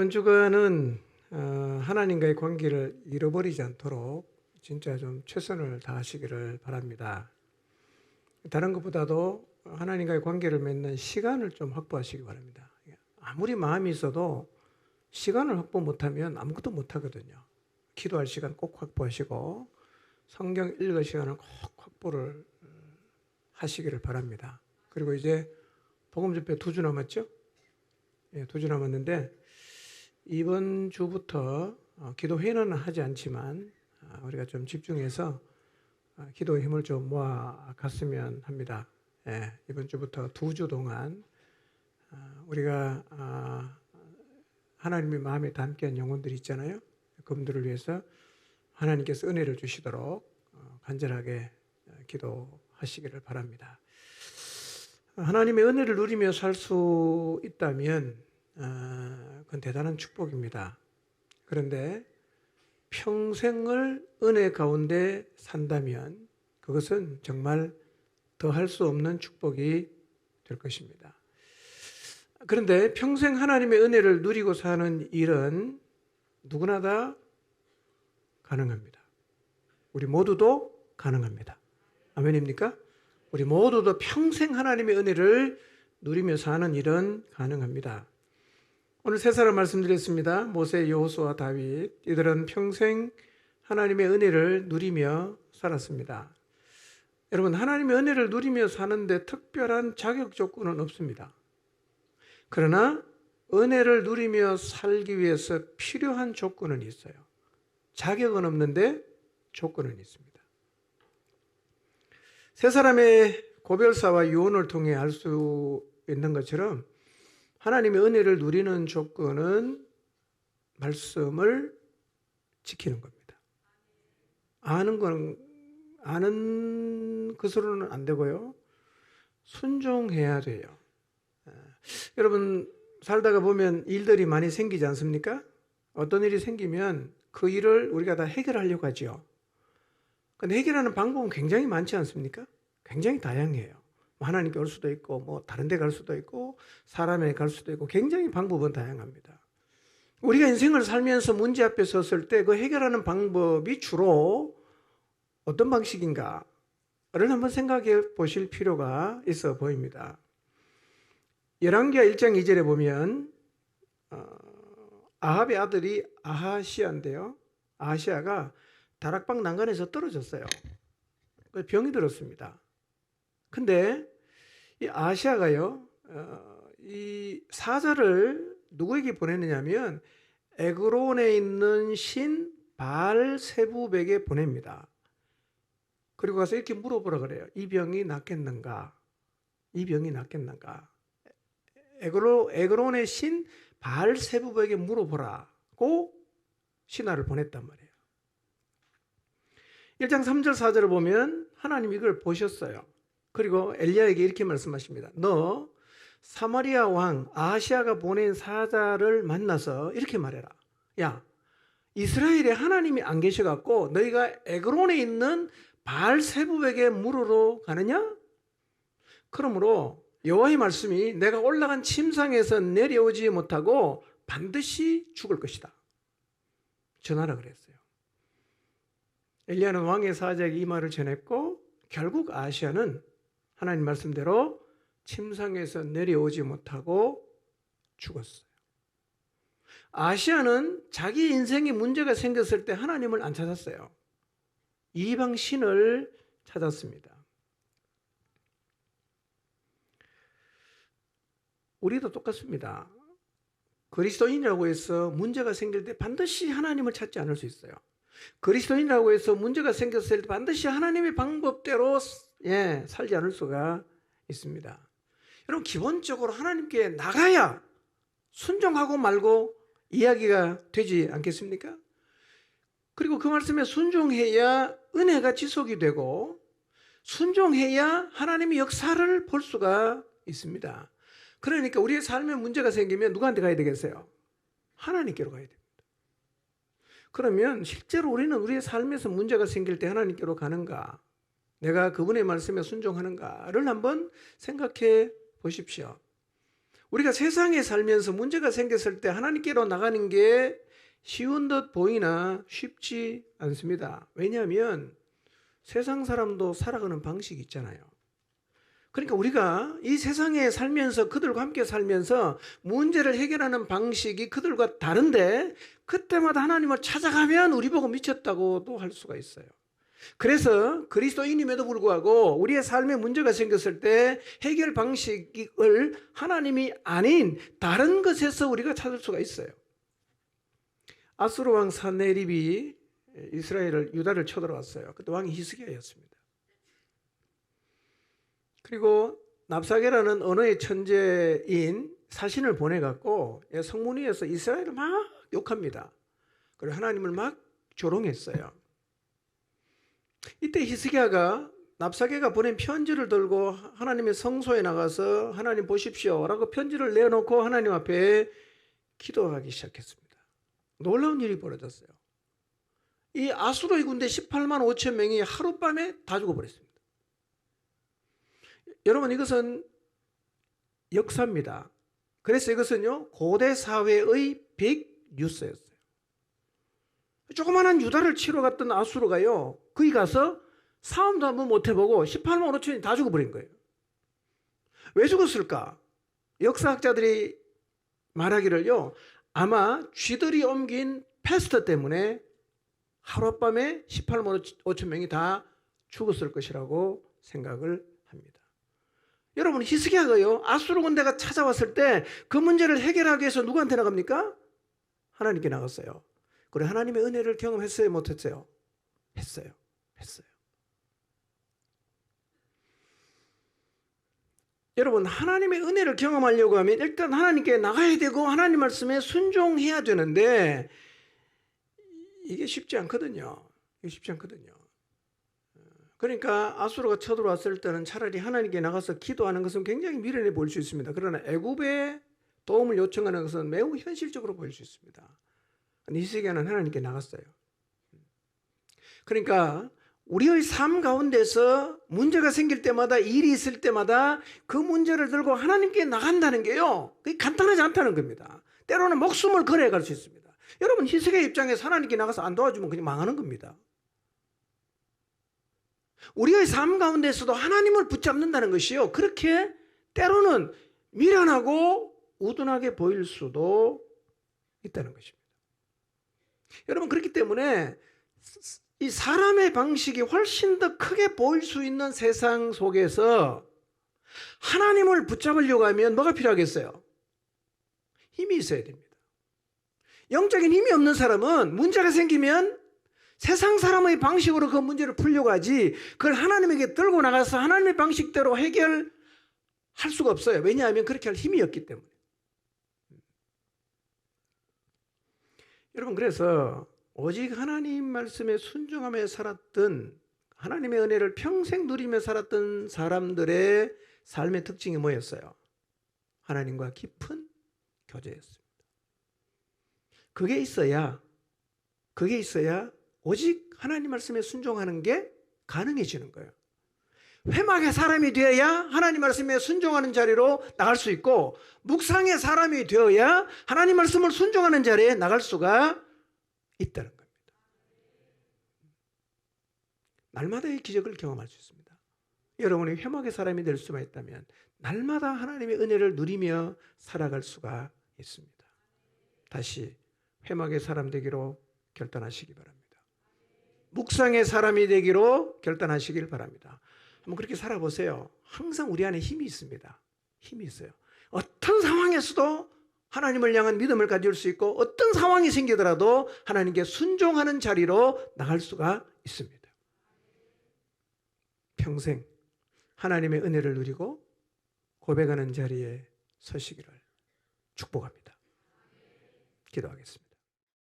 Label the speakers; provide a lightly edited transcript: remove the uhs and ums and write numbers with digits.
Speaker 1: 이번 주간은 하나님과의 관계를 잃어버리지 않도록 진짜 좀 최선을 다하시기를 바랍니다. 다른 것보다도 하나님과의 관계를 맺는 시간을 좀 확보하시기 바랍니다. 아무리 마음이 있어도 시간을 확보 못하면 아무것도 못하거든요. 기도할 시간 꼭 확보하시고 성경 읽을 시간을 꼭 확보를 하시기를 바랍니다. 그리고 이제 복음 집회 2주 남았죠? 2주 남았는데 이번 주부터 기도회는 하지 않지만 우리가 좀 집중해서 기도의 힘을 좀 모아갔으면 합니다. 이번 주부터 2주 동안 우리가 하나님의 마음에 담긴 영혼들이 있잖아요. 그분들을 위해서 하나님께서 은혜를 주시도록 간절하게 기도하시기를 바랍니다. 하나님의 은혜를 누리며 살 수 있다면 그건 대단한 축복입니다. 그런데 평생을 은혜 가운데 산다면 그것은 정말 더할 수 없는 축복이 될 것입니다. 그런데 평생 하나님의 은혜를 누리고 사는 일은 누구나 다 가능합니다. 우리 모두도 가능합니다. 아멘입니까? 우리 모두도 평생 하나님의 은혜를 누리며 사는 일은 가능합니다. 오늘 세 사람 말씀드렸습니다. 모세, 여호수아, 다윗. 이들은 평생 하나님의 은혜를 누리며 살았습니다. 여러분, 하나님의 은혜를 누리며 사는데 특별한 자격 조건은 없습니다. 그러나 은혜를 누리며 살기 위해서 필요한 조건은 있어요. 자격은 없는데 조건은 있습니다. 세 사람의 고별사와 유언을 통해 알 수 있는 것처럼 하나님의 은혜를 누리는 조건은 말씀을 지키는 겁니다. 아는 것으로는 안 되고요. 순종해야 돼요. 여러분 살다가 보면 일들이 많이 생기지 않습니까? 어떤 일이 생기면 그 일을 우리가 다 해결하려고 하죠. 근데 해결하는 방법은 굉장히 많지 않습니까? 굉장히 다양해요. 하나님께 올 수도 있고, 뭐 다른 데 갈 수도 있고, 사람에 갈 수도 있고, 굉장히 방법은 다양합니다. 우리가 인생을 살면서 문제 앞에 섰을 때 그 해결하는 방법이 주로 어떤 방식인가를 한번 생각해 보실 필요가 있어 보입니다. 열왕기하 1장 2절에 보면 아합의 아들이 아하시아인데요. 아하시아가 다락방 난간에서 떨어졌어요. 병이 들었습니다. 근데 이 아하시아가요, 이 사자를 누구에게 보내느냐면 에그론에 있는 신 바알세붑에게 보냅니다. 그리고 가서 이렇게 물어보라 그래요. 이 병이 낫겠는가? 이 병이 낫겠는가? 에그론의 신 바알세붑에게 물어보라고 신하를 보냈단 말이에요. 1장 3절 4절을 보면 하나님이 이걸 보셨어요. 그리고 엘리야에게 이렇게 말씀하십니다. 너 사마리아 왕 아하시아가 보낸 사자를 만나서 이렇게 말해라. 야, 이스라엘에 하나님이 안 계셔갖고 너희가 에그론에 있는 바알세붑에게 물으러 가느냐? 그러므로 여호와의 말씀이 내가 올라간 침상에서 내려오지 못하고 반드시 죽을 것이다. 전하라 그랬어요. 엘리야는 왕의 사자에게 이 말을 전했고 결국 아하시아는 하나님 말씀대로 침상에서 내려오지 못하고 죽었어요. 아하시아는 자기 인생에 문제가 생겼을 때 하나님을 안 찾았어요. 이방 신을 찾았습니다. 우리도 똑같습니다. 그리스도인이라고 해서 문제가 생길 때 반드시 하나님을 찾지 않을 수 있어요. 그리스도인이라고 해서 문제가 생겼을 때 반드시 하나님의 방법대로 살지 않을 수가 있습니다. 여러분 기본적으로 하나님께 나가야 순종하고 말고 이야기가 되지 않겠습니까? 그리고 그 말씀에 순종해야 은혜가 지속이 되고 순종해야 하나님의 역사를 볼 수가 있습니다. 그러니까 우리의 삶에 문제가 생기면 누구한테 가야 되겠어요? 하나님께로 가야 됩니다. 그러면 실제로 우리는 우리의 삶에서 문제가 생길 때 하나님께로 가는가? 내가 그분의 말씀에 순종하는가를 한번 생각해 보십시오. 우리가 세상에 살면서 문제가 생겼을 때 하나님께로 나가는 게 쉬운 듯 보이나 쉽지 않습니다. 왜냐하면 세상 사람도 살아가는 방식이 있잖아요. 그러니까 우리가 이 세상에 살면서 그들과 함께 살면서 문제를 해결하는 방식이 그들과 다른데 그때마다 하나님을 찾아가면 우리 보고 미쳤다고도 할 수가 있어요. 그래서 그리스도인임에도 불구하고 우리의 삶에 문제가 생겼을 때 해결 방식을 하나님이 아닌 다른 것에서 우리가 찾을 수가 있어요. 아수르 왕 산헤립이 이스라엘을 유다를 쳐들어왔어요. 그때 왕이 히스기야였습니다. 그리고 납사게라는 언어의 천재인 사신을 보내갖고 성문 위에서 이스라엘을 막 욕합니다. 그리고 하나님을 막 조롱했어요. 이때 히스기야가 납사게가 보낸 편지를 들고 하나님의 성소에 나가서 하나님 보십시오 라고 편지를 내놓고 하나님 앞에 기도하기 시작했습니다. 놀라운 일이 벌어졌어요. 이 아수르의 군대 18만 5천 명이 하룻밤에 다 죽어버렸습니다. 여러분, 이것은 역사입니다. 그래서 이것은요 고대 사회의 빅뉴스였어요. 조그마한 유다를 치러 갔던 아수르가요 거기 가서 싸움도 한번 못 해보고 18만 5천이 다 죽어버린 거예요. 왜 죽었을까? 역사학자들이 말하기를요 아마 쥐들이 옮긴 패스트 때문에 하룻밤에 18만 5천 명이 다 죽었을 것이라고 생각을 합니다. 여러분, 히스기야가요 아수르 군대가 찾아왔을 때 그 문제를 해결하기 위해서 누구한테 나갑니까? 하나님께 나갔어요. 그리고 하나님의 은혜를 경험했어요, 못했어요? 했어요. 여러분, 하나님의 은혜를 경험하려고 하면 일단 하나님께 나가야 되고 하나님 말씀에 순종해야 되는데 이게 쉽지 않거든요. 그러니까 아수르가 쳐들어왔을 때는 차라리 하나님께 나가서 기도하는 것은 굉장히 미련해 보일 수 있습니다. 그러나 애굽의 도움을 요청하는 것은 매우 현실적으로 보일 수 있습니다. 히스기야는 하나님께 나갔어요. 그러니까 우리의 삶 가운데서 문제가 생길 때마다, 일이 있을 때마다 그 문제를 들고 하나님께 나간다는 게요 그게 간단하지 않다는 겁니다. 때로는 목숨을 걸어야 갈 수 있습니다. 여러분, 히스기야 입장에서 하나님께 나가서 안 도와주면 그냥 망하는 겁니다. 우리의 삶 가운데서도 하나님을 붙잡는다는 것이요 그렇게 때로는 미련하고 우둔하게 보일 수도 있다는 것입니다. 여러분, 그렇기 때문에 이 사람의 방식이 훨씬 더 크게 보일 수 있는 세상 속에서 하나님을 붙잡으려고 하면 뭐가 필요하겠어요? 힘이 있어야 됩니다. 영적인 힘이 없는 사람은 문제가 생기면 세상 사람의 방식으로 그 문제를 풀려고 하지 그걸 하나님에게 들고 나가서 하나님의 방식대로 해결할 수가 없어요. 왜냐하면 그렇게 할 힘이 없기 때문에. 여러분, 그래서 오직 하나님 말씀에 순종하며 살았던, 하나님의 은혜를 평생 누리며 살았던 사람들의 삶의 특징이 뭐였어요? 하나님과 깊은 교제였습니다. 그게 있어야 오직 하나님 말씀에 순종하는 게 가능해지는 거예요. 회막의 사람이 되어야 하나님 말씀에 순종하는 자리로 나갈 수 있고, 묵상의 사람이 되어야 하나님 말씀을 순종하는 자리에 나갈 수가 있다는 겁니다. 날마다의 기적을 경험할 수 있습니다. 여러분이 회막의 사람이 될 수만 있다면 날마다 하나님의 은혜를 누리며 살아갈 수가 있습니다. 다시 회막의 사람 되기로 결단하시기 바랍니다. 묵상의 사람이 되기로 결단하시길 바랍니다. 한번 그렇게 살아보세요. 항상 우리 안에 힘이 있습니다. 힘이 있어요. 어떤 상황에서도 하나님을 향한 믿음을 가질 수 있고 어떤 상황이 생기더라도 하나님께 순종하는 자리로 나갈 수가 있습니다. 평생 하나님의 은혜를 누리고 고백하는 자리에 서시기를 축복합니다. 기도하겠습니다.